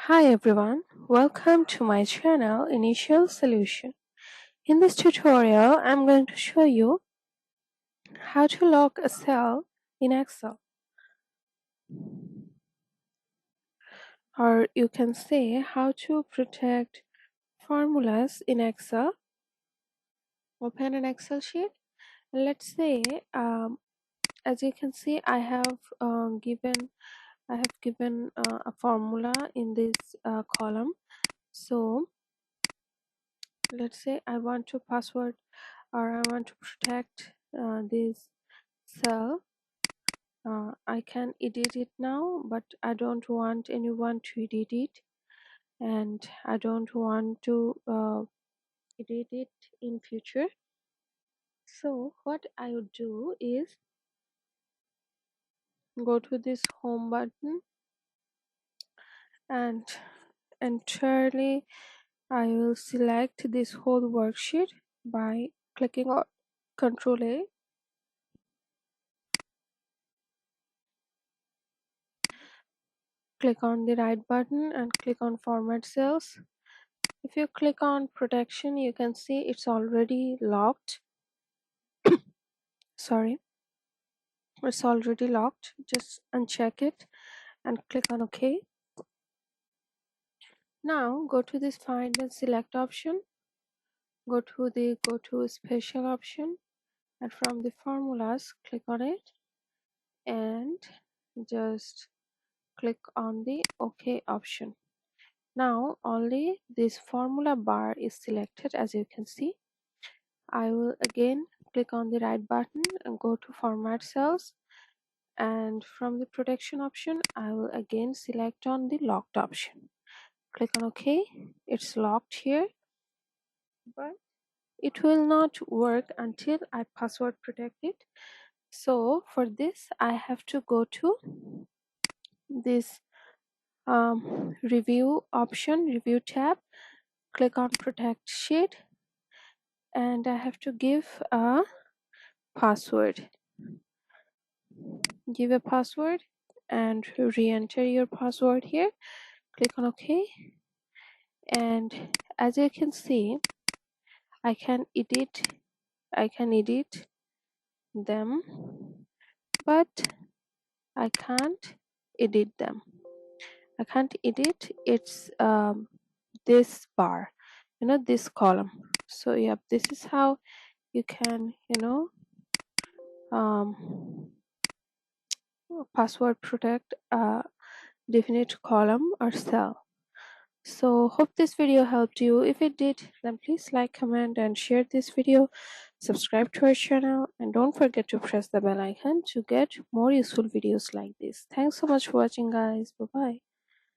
Hi everyone, welcome to my channel Initial Solution. In this tutorial, I'm going to show you how to lock a cell in Excel, or you can say how to protect formulas in Excel. Open an Excel sheet. Let's say, as you can see, I have given a formula in this column. So let's say I want to password or I want to protect this cell. I can edit it now, but I don't want anyone to edit it, and I don't want to edit it in future. So what I would do is go to this home button, and entirely I will select this whole worksheet by clicking on Control A. Click on the right button and click on Format Cells. If you click on Protection, you can see it's already locked. Sorry, it's already locked. Just uncheck it and click on OK. Now go to this Find and Select option. Go to Special option, and from the formulas, click on it and just click on the OK option. Now only this formula bar is selected, as you can see. I will again click on the right button and go to Format Cells, and from the Protection option I will again select on the Locked option. Click on OK. It's locked here, but it will not work until I password protect it. So for this I have to go to this review option, review tab, click on Protect Sheet, and I have to give a password. Give a password and re-enter your password here. Click on OK, and as you can see, I can edit them, but I can't edit them. I can't edit it's this bar, this column. So yeah, this is how you can um, password protect a definite column or cell. So hope this video helped you. If it did, then please like, comment and share this video. Subscribe to our channel and don't forget to press the bell icon to get more useful videos like this. Thanks so much for watching, guys. Bye bye.